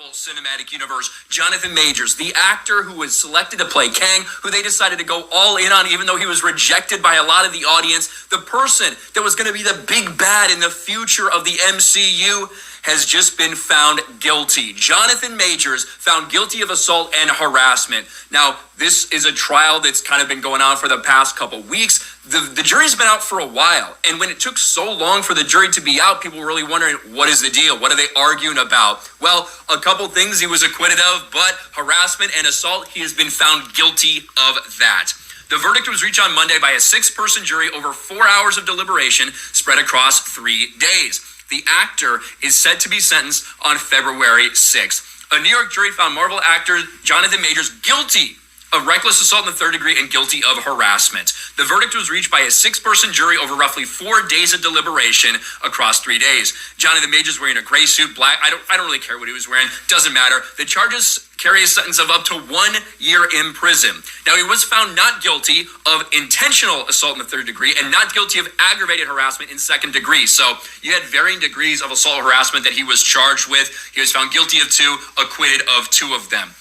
Marvel Cinematic Universe, Jonathan Majors, the actor who was selected to play Kang, who they decided to go all in on even though he was rejected by a lot of the audience, the person that was going to be the big bad in the future of the MCU, has just been found guilty. Jonathan Majors found guilty of assault and harassment. Now, this is a trial that's kind of been going on for the past couple weeks. The jury's been out for a while, and when it took so long for the jury to be out, people were really wondering, what is the deal? What are they arguing about? Well, a couple things he was acquitted of, but harassment and assault, he has been found guilty of that. The verdict was reached on Monday by a 6-person jury over 4 hours of deliberation spread across 3 days. The actor is set to be sentenced on February 6th. A New York jury found Marvel actor Jonathan Majors guilty of reckless assault in the 3rd degree and guilty of harassment. The verdict was reached by a 6-person jury over roughly 4 days of deliberation across 3 days. Jonathan Majors wearing a gray suit, black. I don't really care what he was wearing. Doesn't matter. The charges carry a sentence of up to 1 year in prison. Now, he was found not guilty of intentional assault in the 3rd degree and not guilty of aggravated harassment in 2nd degree. So you had varying degrees of assault harassment that he was charged with. He was found guilty of 2, acquitted of 2 of them.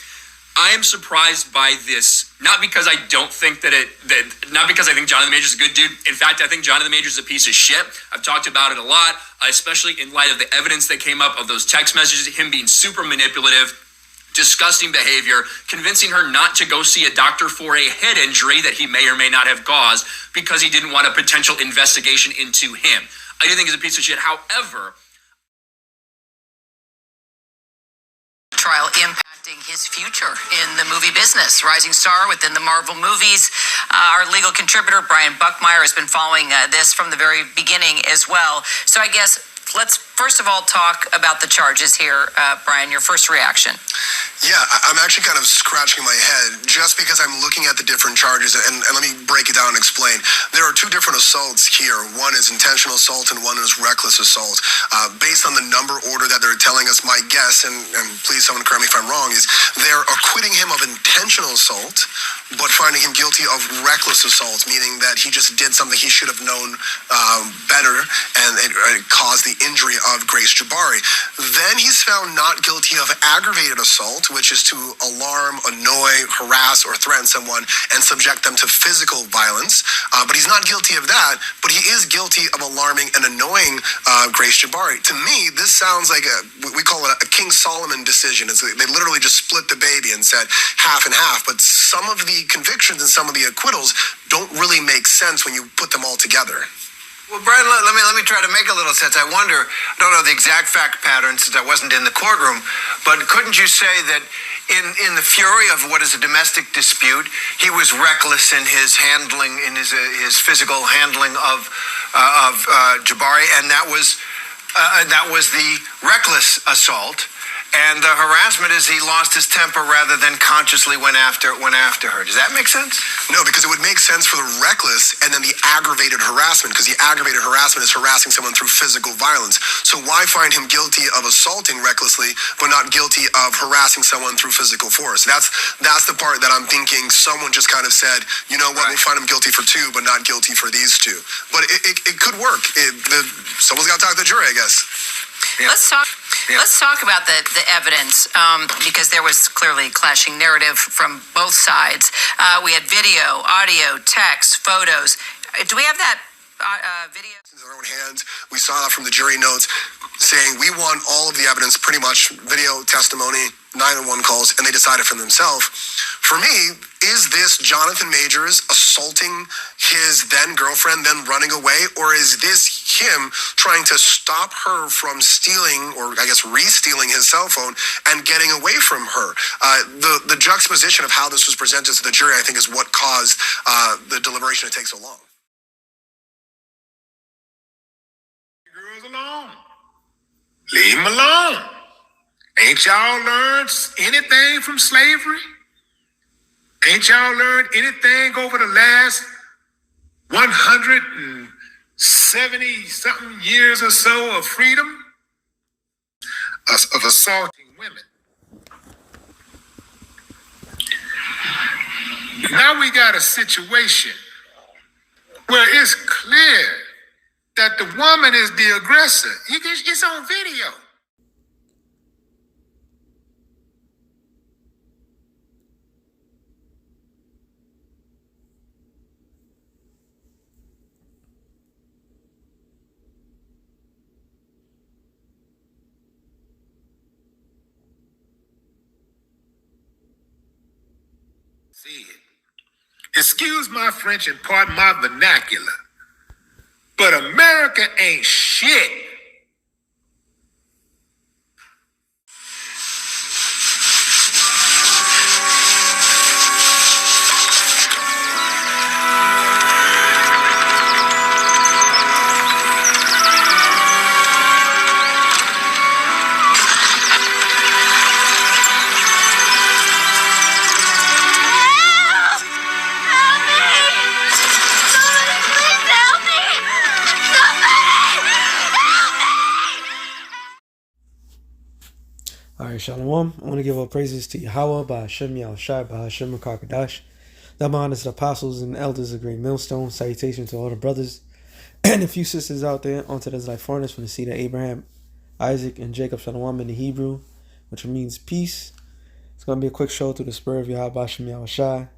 I am surprised by this, not because I don't think not because I think Jonathan Majors is a good dude. In fact, I think Jonathan Majors is a piece of shit. I've talked about it a lot, especially in light of the evidence that came up of those text messages, him being super manipulative, disgusting behavior, convincing her not to go see a doctor for a head injury that he may or may not have caused because he didn't want a potential investigation into him. I do think he's a piece of shit. However, trial impacting his future in the movie business. Rising star within the Marvel movies. Our legal contributor, Brian Buckmeyer, has been following this from the very beginning as well. So I guess let's first of all talk about the charges here. Brian, your first reaction. Yeah, I'm actually kind of scratching my head just because I'm looking at the different charges, and let me break it down and explain. There are 2 different assaults here. One is intentional assault and one is reckless assault. Based on the number order that they're telling us, my guess, and please someone correct me if I'm wrong, is they're acquitting him of intentional assault, but finding him guilty of reckless assault, meaning that he just did something he should have known better, and it caused the injury of Grace Jabari. Then he's found not guilty of aggravated assault, which is to alarm, annoy, harass, or threaten someone and subject them to physical violence. But he's not guilty of that, but he is guilty of alarming and annoying Grace Jabari. To me, this sounds like we call it a King Solomon decision. They literally just split the baby and said half and half, but some of the convictions and some of the acquittals don't really make sense when you put them all together. Well, Brian, let me try to make a little sense. I don't know the exact fact pattern since I wasn't in the courtroom, but couldn't you say that in the fury of what is a domestic dispute, he was reckless in his handling, in his physical handling of Jabari, and that was the reckless assault. And the harassment is he lost his temper rather than consciously went after her. Does that make sense? No, because it would make sense for the reckless and then the aggravated harassment, because the aggravated harassment is harassing someone through physical violence. So why find him guilty of assaulting recklessly, but not guilty of harassing someone through physical force? That's the part that I'm thinking someone just kind of said, you know what, right, we'll find him guilty for 2, but not guilty for these 2. But it could work. Someone's got to talk to the jury, I guess. Yeah. Let's talk about the evidence, because there was clearly clashing narrative from both sides. We had video, audio, text, photos. Do we have that video? In their own hands. We saw that from the jury notes saying we want all of the evidence, pretty much video, testimony, 911 calls, and they decided for themselves. For me, is this Jonathan Majors assaulting his then girlfriend, then running away, or is this him trying to stop her from stealing, or I guess re-stealing his cell phone and getting away from her? The juxtaposition of how this was presented to the jury, I think, is what caused the deliberation to take so long. Girls alone. Leave them alone. Ain't y'all learned anything from slavery? Ain't y'all learned anything over the last 170-something years or so of freedom? Of assaulting women. Now we got a situation where it's clear that the woman is the aggressor. It's on video. said. Excuse my French and pardon my vernacular, but America ain't shit. Alright, Shalom. I want to give all praises to Yahweh, by Hashem Yahushai, by Hashem Kakadash. The honors the apostles and elders of Great Millstone. Salutation to all the brothers and a few sisters out there onto this life furnace from the seed of Abraham, Isaac, and Jacob. Shalom in the Hebrew, which means peace. It's going to be a quick show through the spirit of Yahweh Hashem Yahushai,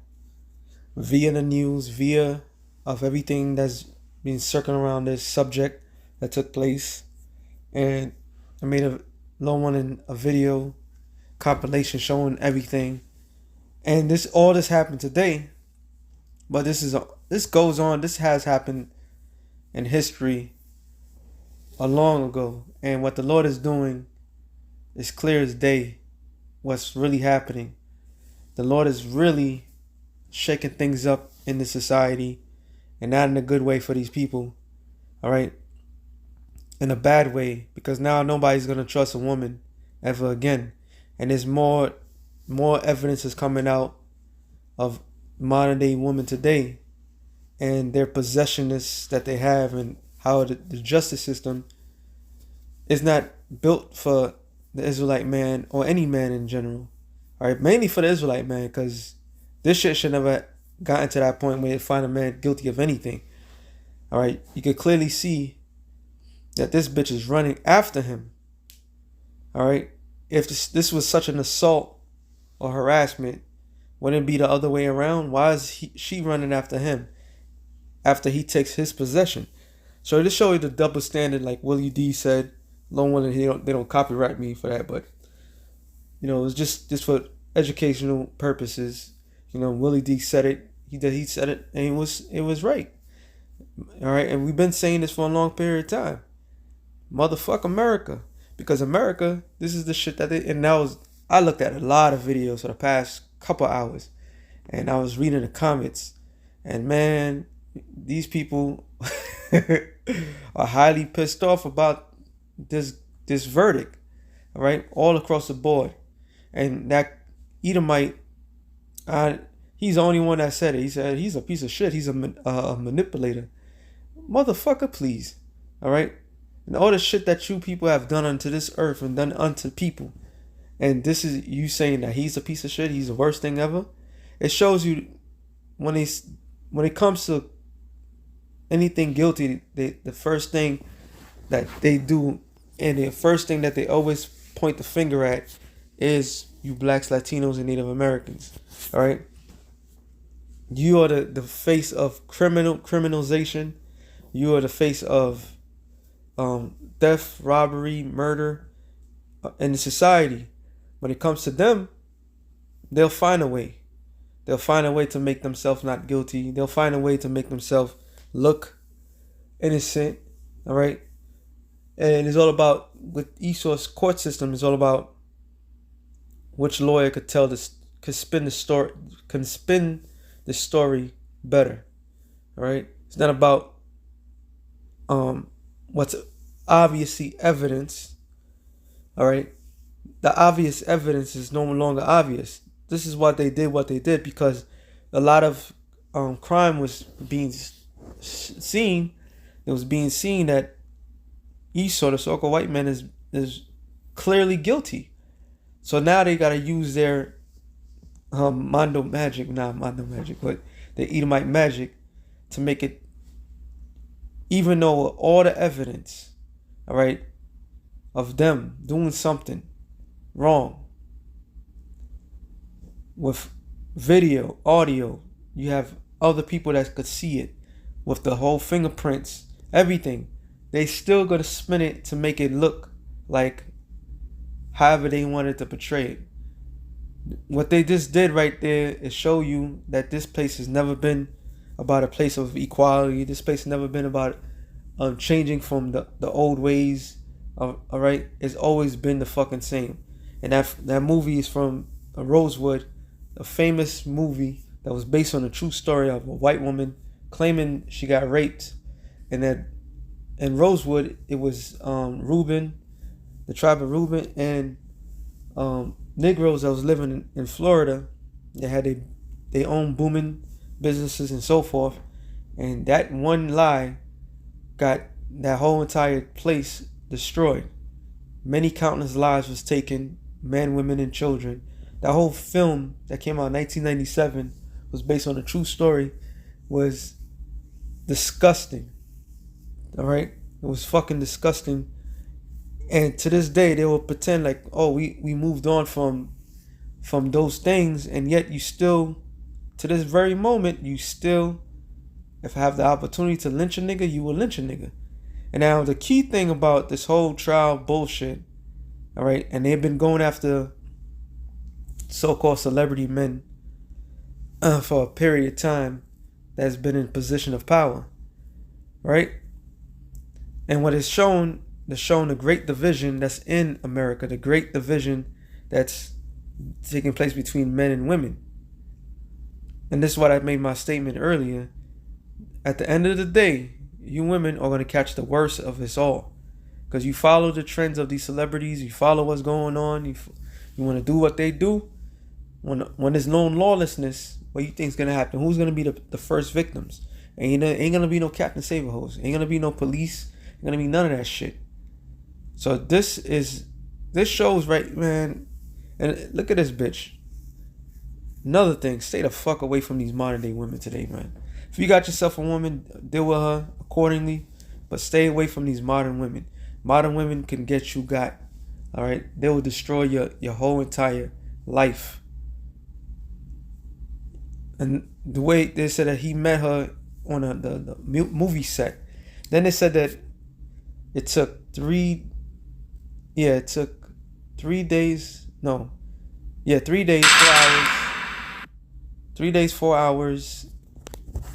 via the news, via of everything that's been circling around this subject that took place. And I made a video compilation showing everything, and all this happened today, but this has happened in history a long ago, and what the Lord is doing is clear as day. What's really happening, the Lord is really shaking things up in the society, and not in a good way for these people. All right, in a bad way, because now nobody's going to trust a woman ever again. And there's more evidence is coming out of modern day women today and their possessiveness that they have, and how the justice system is not built for the Israelite man or any man in general. All right, mainly for the Israelite man, because this shit should never gotten to that point where you find a man guilty of anything. All right, you could clearly see that this bitch is running after him. All right, if this was such an assault or harassment, wouldn't it be the other way around? Why is she running after him after he takes his possession? So to show you the double standard, like Willie D said, long one, they don't copyright me for that, but it was just for educational purposes. Willie D said it. He said it, and it was right. All right, and we've been saying this for a long period of time. Motherfuck America, because America, this is the shit that I looked at a lot of videos for the past couple hours, and I was reading the comments, and man, these people are highly pissed off about this verdict. All right, all across the board. And that Edomite, he's the only one that said it. He said he's a piece of shit. He's a manipulator. Motherfucker, please. All right. And all the shit that you people have done unto this earth and done unto people. And this is you saying that he's a piece of shit. He's the worst thing ever. It shows you when it comes to anything guilty, the first thing that they do, and the first thing that they always point the finger at, is you blacks, Latinos, and Native Americans. All right. You are the face of criminalization. You are the face of theft, robbery, murder in the society. When it comes to them, they'll find a way. They'll find a way to make themselves not guilty. They'll find a way to make themselves look innocent. All right. And it's all about, with Esau's court system, it's all about which lawyer could spin the story better. All right. It's not about what's obviously evidence. All right. The obvious evidence is no longer obvious. This is what they did because a lot of crime was being seen. It was being seen that Esau, the so-called white man, is clearly guilty. So now they got to use their but the Edomite magic to make it, even though all the evidence, all right, of them doing something wrong with video, audio, you have other people that could see it with the whole fingerprints, everything. They still gonna spin it to make it look like however they wanted to portray it. What they just did right there is show you that this place has never been about a place of equality. This place has never been about changing from the old ways. All right, it's always been the fucking same. And that movie is from Rosewood, a famous movie that was based on a true story of a white woman claiming she got raped, and that in Rosewood it was Reuben, the tribe of Reuben, and Negroes that was living in Florida. They had their own booming businesses and so forth, and that one lie got that whole entire place destroyed. Many countless lives was taken, men, women, and children. That whole film that came out in 1997 was based on a true story, was disgusting. All right, it was fucking disgusting. And to this day, they will pretend like, oh, we moved on from those things, and yet you still, to this very moment, you still, if I have the opportunity to lynch a nigga, you will lynch a nigga. And now the key thing about this whole trial bullshit, all right, and they've been going after so-called celebrity men for a period of time that's been in position of power, right? And what is shown, the great division that's in America, the great division that's taking place between men and women. And this is what I made my statement earlier. At the end of the day, you women are going to catch the worst of this all. Because you follow the trends of these celebrities, you follow what's going on, you want to do what they do. When there's known lawlessness, what do you think is going to happen? Who's going to be the first victims? Ain't going to be no Captain Save-A-Hose. Ain't going to be no police. Ain't going to be none of that shit. So this shows, right, man. And look at this bitch. Another thing, stay the fuck away from these modern day women today, man. If you got yourself a woman, deal with her accordingly, but stay away from these modern women. Modern women can get you got. All right, they will destroy your whole entire life. And the way they said that he met her on the movie set, then they said that it took 3 days. No, 3 days, 4 hours. 3 days, 4 hours,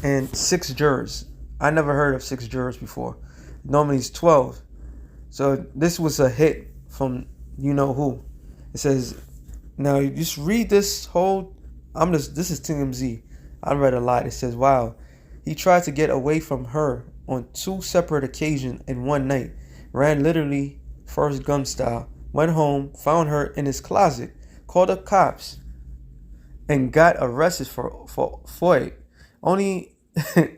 and 6 jurors. I never heard of 6 jurors before. Normally it's 12. So this was a hit from you know who. It says, now you just read this whole. This is TMZ. I read a lot. It says, wow, he tried to get away from her on 2 separate occasions in one night. Ran literally Forrest Gump style. Went home, found her in his closet, called up cops, and got arrested for it. Only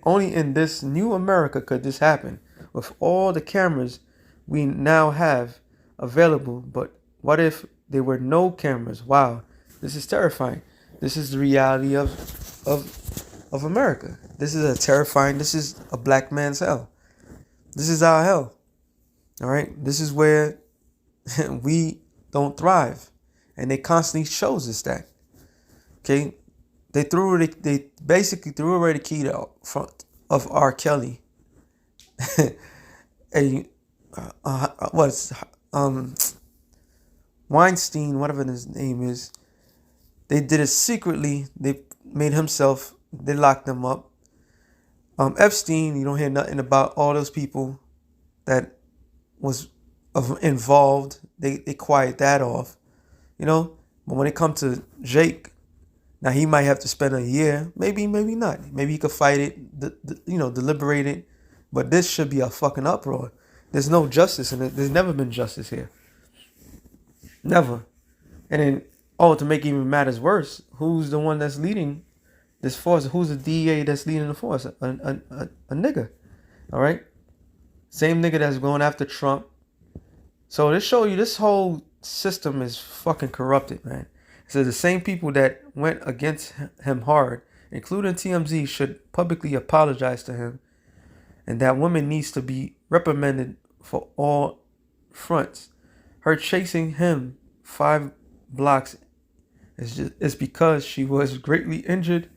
in this new America could this happen, with all the cameras we now have available. But what if there were no cameras? Wow, this is terrifying. This is the reality of America. This is a black man's hell. This is our hell. All right, this is where we don't thrive, and they constantly shows us that. Okay, they basically threw away the key to front of R. Kelly. Weinstein, whatever his name is. They did it secretly. They made himself. They locked him up. Epstein, you don't hear nothing about all those people that was involved. They quiet that off, you know. But when it comes to Jake, now he might have to spend a year, maybe not. Maybe he could fight it, deliberate it. But this should be a fucking uproar. There's no justice in it. There's never been justice here. Never. And then, to make even matters worse, who's the one that's leading this force? Who's the DEA that's leading the force? A nigga. All right? Same nigga that's going after Trump. So this show you this whole system is fucking corrupted, man. So the same people that went against him hard, including TMZ, should publicly apologize to him. And that woman needs to be reprimanded for all fronts. Her chasing him 5 blocks is because she was greatly injured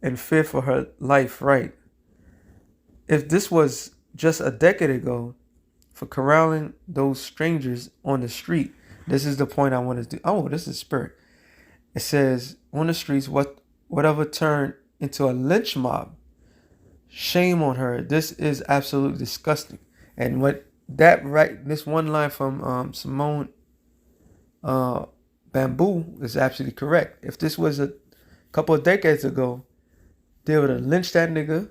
and feared for her life, right? If this was just a decade ago, for corralling those strangers on the street, this is the point I want to do. Oh, this is spirit. It says on the streets, whatever turned into a lynch mob. Shame on her. This is absolutely disgusting. And this one line from Simone Bamboo is absolutely correct. If this was a couple of decades ago, they would have lynched that nigga,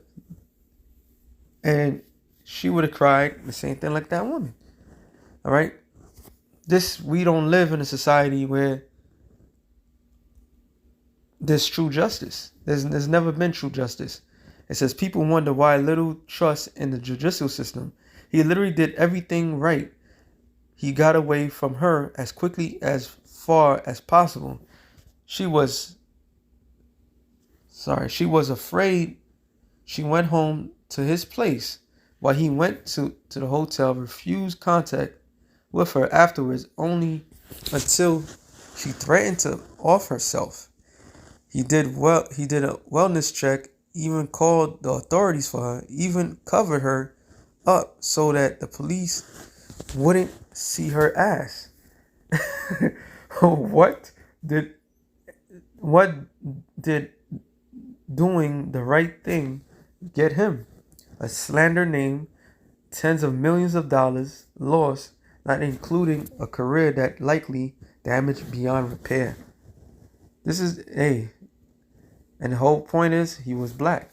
and she would have cried the same thing like that woman. All right. We don't live in a society where there's true justice. There's never been true justice. It says people wonder why little trust in the judicial system. He literally did everything right. He got away from her as quickly as far as possible. She was afraid. She went home to his place while he went to the hotel, refused contact with her afterwards, only until she threatened to off herself. He did a wellness check, even called the authorities for her, even covered her up so that the police wouldn't see her ass. What did doing the right thing get him? A slander name, tens of millions of dollars lost, not including a career that likely damaged beyond repair. And the whole point is he was black.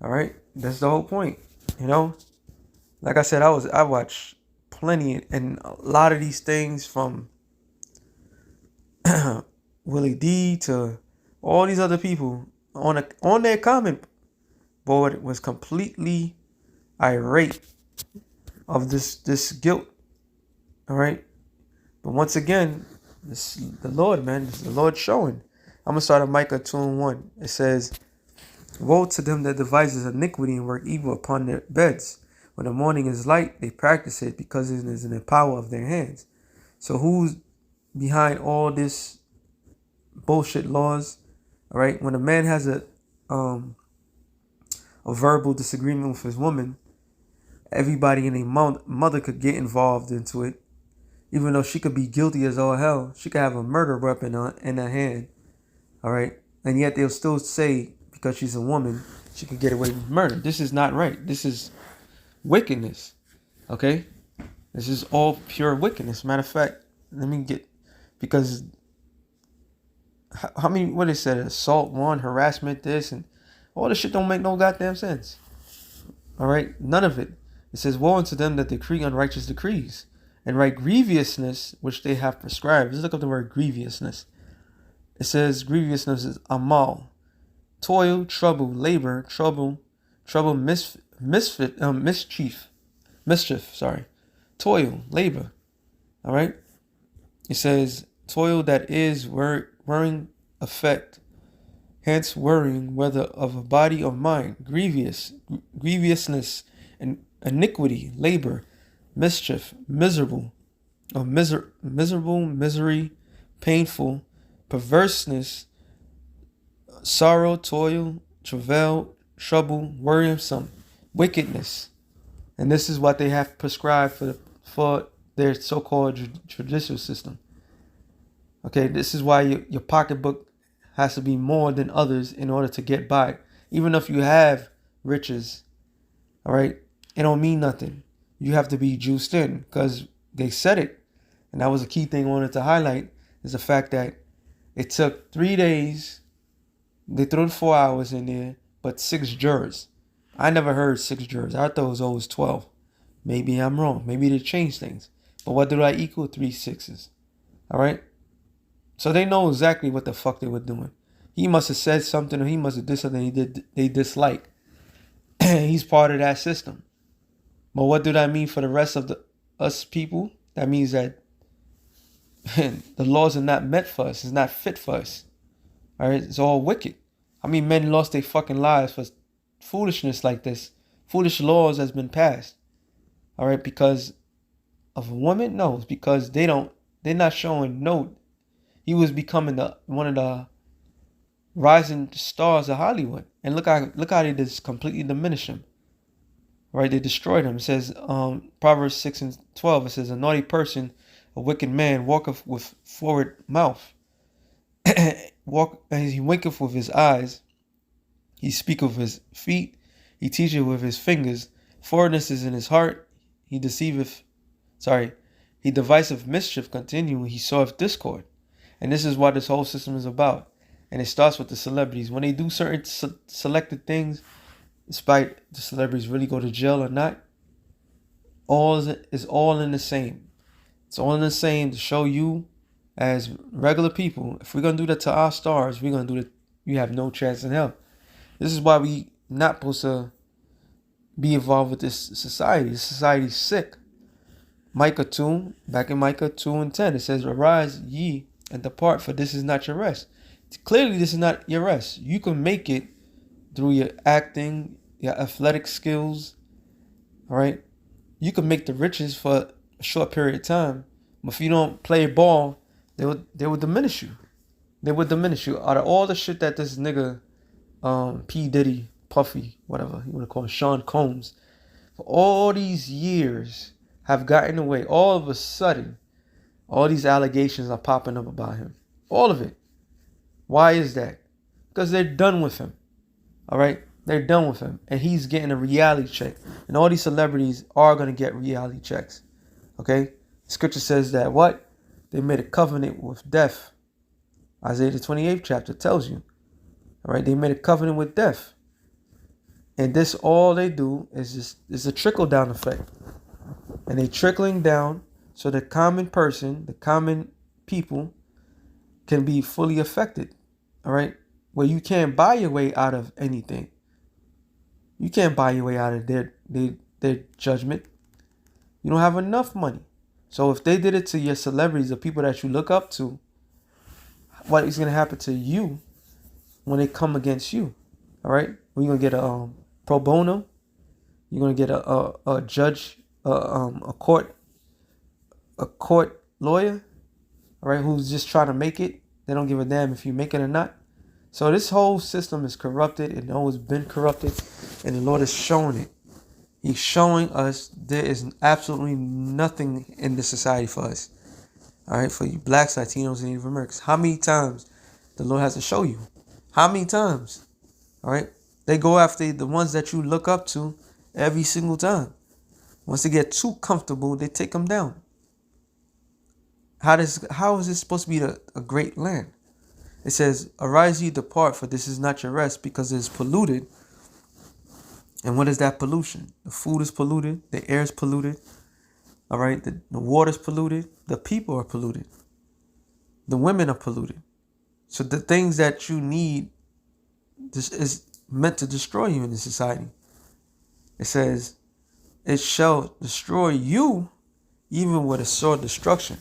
All right, that's the whole point. Like I said, I watched plenty, and a lot of these things from Willie D to all these other people on their comment board was completely irate of this guilt. All right, but once again, this the Lord, man. This is the Lord showing. I'm gonna start at Micah 2:1. It says, "Woe to them that devises iniquity and work evil upon their beds. When the morning is light, they practice it because it is in the power of their hands." So who's behind all this bullshit laws? All right, when a man has a verbal disagreement with his woman, everybody and their mother could get involved into it. Even though she could be guilty as all hell, she could have a murder weapon in her hand. All right, and yet they'll still say because she's a woman, she could get away with murder. This is not right. This is wickedness. Okay, this is all pure wickedness. Matter of fact, because how many, what they said, assault one, harassment this, and all this shit don't make no goddamn sense. All right, none of it. It says, "Woe unto them that decree unrighteous decrees, and write grievousness which they have prescribed." Let's look up the word grievousness. It says grievousness is amal, toil, trouble, labor, mischief. Sorry, toil, labor. All right. It says toil that is worrying effect, hence worrying whether of a body or mind, grievousness, and iniquity, labor, mischief, misery, painful, perverseness, sorrow, toil, travail, trouble, worrisome, wickedness. And this is what they have prescribed for their so-called judicial system. Okay, this is why your pocketbook has to be more than others in order to get by. Even if you have riches, all right, it don't mean nothing. You have to be juiced in because they said it. And that was a key thing I wanted to highlight, is the fact that it took 3 days. They threw 4 hours in there, but 6 jurors. I never heard 6 jurors. I thought it was always 12. Maybe I'm wrong. Maybe they changed things. But what did I equal? 3 6s. All right? So they know exactly what the fuck they were doing. He must have said something, or he must have did something they dislike. He's part of that system. But what do that mean for the rest of us people? That means that the laws are not meant for us. It's not fit for us. All right? It's all wicked. How many men lost their fucking lives for foolishness like this? Foolish laws has been passed. All right? Because of a woman? No, it's because they're not showing no. He was becoming one of the rising stars of Hollywood. And look how they just completely diminish him. Right? They destroyed him. It says, Proverbs 6:12, it says, "A naughty person, a wicked man, walketh with forward mouth, he winketh with his eyes, he speaketh with his feet, he teacheth with his fingers, forwardness is in his heart, he he deviseth mischief continually, he soweth discord. And this is what this whole system is about. And it starts with the celebrities. When they do certain selected things, despite the celebrities really go to jail or not, is all in the same. It's all in the same to show you as regular people, if we're going to do that to our stars, we're going to do it. You have no chance in hell. This is why we not supposed to be involved with this society. This society's sick. Micah 2, back in Micah 2 and 10, it says, arise ye and depart, for this is not your rest. Clearly, this is not your rest. You can make it through your acting, your athletic skills, all right? You can make the riches for a short period of time, but if you don't play ball, they would diminish you. They would diminish you. Out of all the shit that this nigga, P. Diddy, Puffy, whatever you want to call him, Sean Combs, for all these years have gotten away, all of a sudden, all these allegations are popping up about him. All of it. Why is that? Because they're done with him. All right? They're done with him. And he's getting a reality check. And all these celebrities are going to get reality checks. Okay? Scripture says that what? They made a covenant with death. Isaiah the 28th chapter tells you. All right? They made a covenant with death. And this, all they do is a trickle down effect. And they trickling down so the common person, the common people can be fully affected. All right? Where you can't buy your way out of anything. You can't buy your way out of their judgment. You don't have enough money. So if they did it to your celebrities, the people that you look up to, what is going to happen to you when they come against you? All right? We're going to get a pro bono. You're going to get a judge, a court lawyer, all right, who's just trying to make it. They don't give a damn if you make it or not. So this whole system is corrupted and always been corrupted, and the Lord is showing it. He's showing us there is absolutely nothing in this society for us. All right, for you blacks, Latinos, and Native Americans. How many times the Lord has to show you? How many times? All right, they go after the ones that you look up to every single time. Once they get too comfortable, they take them down. How is this supposed to be a great land? It says, arise ye, depart, for this is not your rest, because it is polluted. And what is that pollution? The food is polluted. The air is polluted. All right. The water is polluted. The people are polluted. The women are polluted. So the things that you need, this is meant to destroy you in this society. It says, it shall destroy you even with a sword destruction.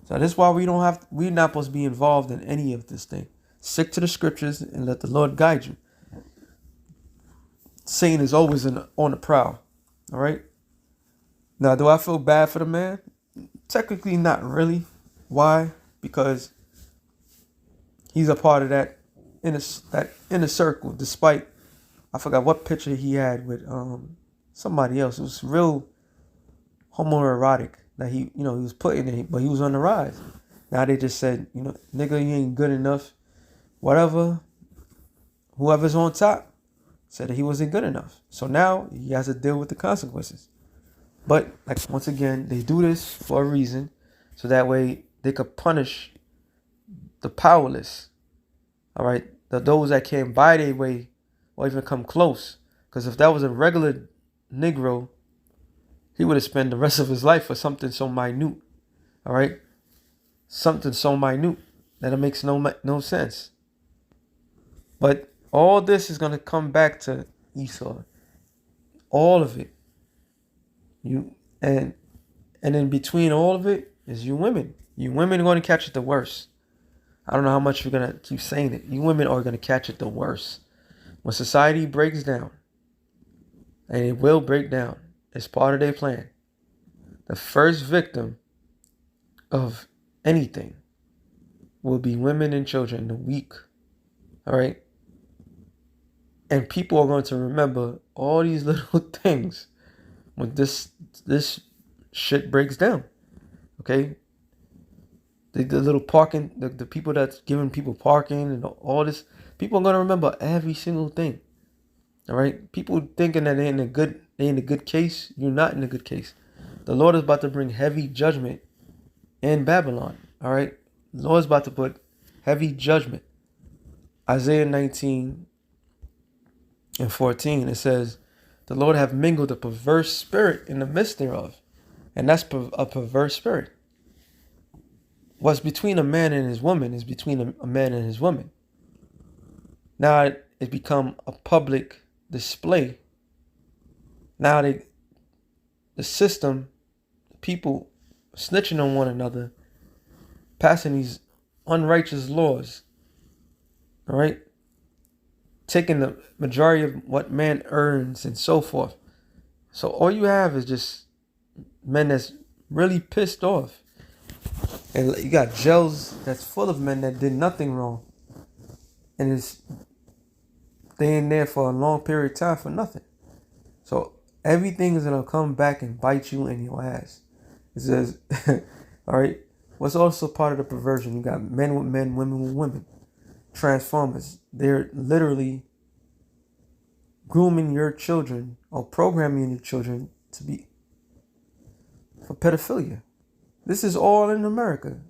So that's why we're not supposed to be involved in any of this thing. Stick to the scriptures and let the Lord guide you. Satan is always on the prowl. All right. Now, do I feel bad for the man? Technically, not really. Why? Because he's a part of that inner circle. Despite, I forgot what picture he had with somebody else. It was real homoerotic that he was putting in, but he was on the rise. Now they just said, nigga, you ain't good enough. Whatever. Whoever's on top said that he wasn't good enough. So now he has to deal with the consequences. But once again, they do this for a reason, so that way they could punish the powerless. All right, those that can't buy their way or even come close. Because if that was a regular Negro, he would have spent the rest of his life for something so minute. All right, something so minute that it makes no sense. But all this is gonna come back to Esau. All of it. And in between all of it is you women. You women are going to catch it the worst. I don't know how much you're going to keep saying it. You women are going to catch it the worst. When society breaks down, and it will break down, it's part of their plan. The first victim of anything will be women and children, the weak. All right? And people are going to remember all these little things when this shit breaks down. Okay? the little parking, the people that's giving people parking and all this, people are gonna remember every single thing. All right, people thinking that they in a good case. You're not in a good case. The Lord is about to bring heavy judgment in Babylon. All right, the Lord is about to put heavy judgment. Isaiah 19:14, it says, "The Lord have mingled a perverse spirit in the midst thereof," and that's a perverse spirit. What's between a man and his woman is between a man and his woman. Now it's become a public display. Now the system, people snitching on one another, passing these unrighteous laws, all right, taking the majority of what man earns and so forth. So all you have is just men that's really pissed off. And you got jails that's full of men that did nothing wrong. And it's staying there for a long period of time for nothing. So everything is going to come back and bite you in your ass. It says, all right, what's also part of the perversion? You got men with men, women with women. Transformers. They're literally grooming your children or programming your children to be for pedophilia. This is all in America.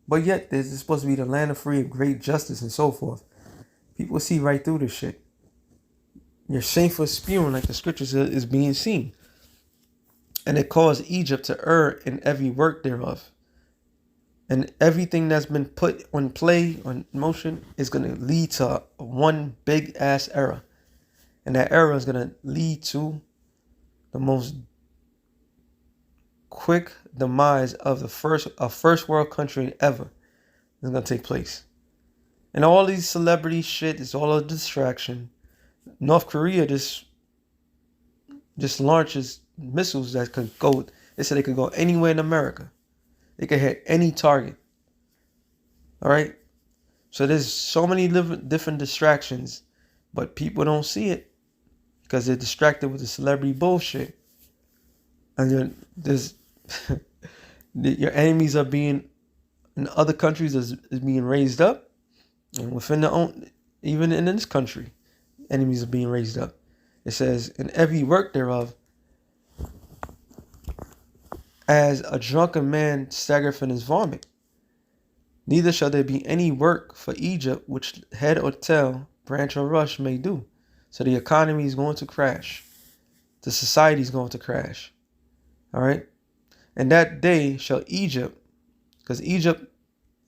But yet, this is supposed to be the land of free and great justice and so forth. People see right through this shit. Your shameful spewing, like the scriptures, is being seen. And it caused Egypt to err in every work thereof. And everything that's been put on play, on motion, is going to lead to one big ass error. And that error is going to lead to the most quick demise of a first world country ever is going to take place. And all these celebrity shit is all a distraction. North Korea just launches missiles that could go. They said they could go anywhere in America. They could hit any target. All right. So there's so many different distractions, but people don't see it because they're distracted with the celebrity bullshit. And there's your enemies are being in other countries is being raised up, and within even in this country, enemies are being raised up. It says, "In every work thereof, as a drunken man staggereth in his vomit, neither shall there be any work for Egypt which head or tail, branch or rush may do." So the economy is going to crash. The society is going to crash. All right. And that day shall Egypt, because Egypt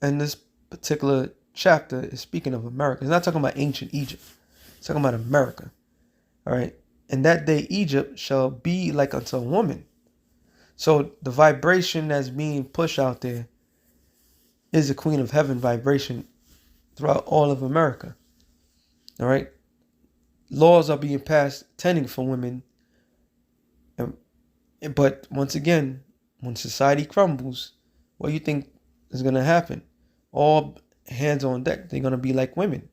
in this particular chapter is speaking of America. It's not talking about ancient Egypt. It's talking about America. All right. And that day Egypt shall be like unto a woman. So the vibration that's being pushed out there is the Queen of Heaven vibration throughout all of America. All right. Laws are being passed tending for women. But once again, when society crumbles, what do you think is going to happen? All hands on deck. They're going to be like women.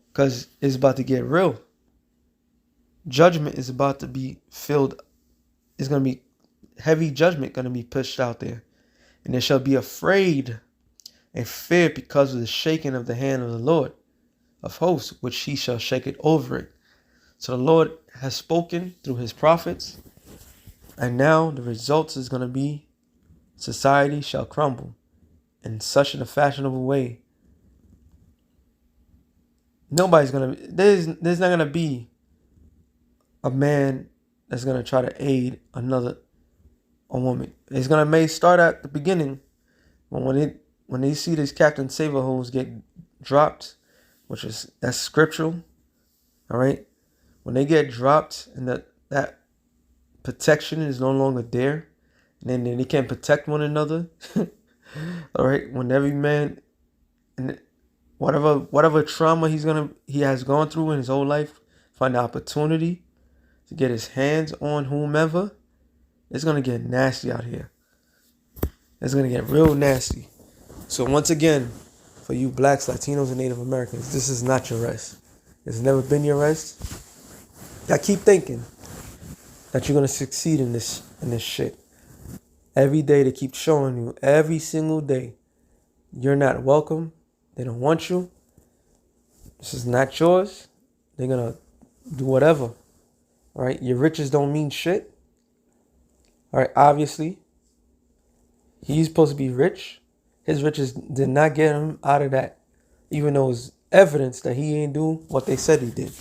Because it's about to get real. Judgment is about to be filled. It's going to be heavy judgment going to be pushed out there. And they shall be afraid and fear because of the shaking of the hand of the Lord of hosts, which he shall shake it over it. So the Lord has spoken through his prophets. And now the results is going to be society shall crumble in such a fashionable way. Nobody's going to, there's not going to be a man that's going to try to aid a woman. It's going to may start at the beginning, but when they see these Captain Saberholes get dropped, that's scriptural, all right? When they get dropped and that protection is no longer there, and then they can't protect one another. All right, when every man and whatever trauma he has gone through in his whole life, find the opportunity to get his hands on whomever, it's gonna get nasty out here. It's gonna get real nasty. So once again, for you blacks, Latinos, and Native Americans, this is not your rest. It's never been your rest. I keep thinking that you're gonna succeed in this shit. Every day they keep showing you, every single day, you're not welcome. They don't want you. This is not yours. They're going to do whatever. Right? Your riches don't mean shit. All right, obviously, he's supposed to be rich. His riches did not get him out of that. Even though it's evidence that he ain't do what they said he did.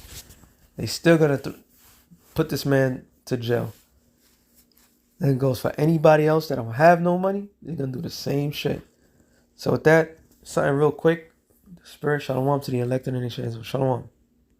They still going to put this man to jail. Then it goes for anybody else that don't have no money. They're going to do the same shit. So with that, something real quick. The spirit, shalom to the elected in the Shalom.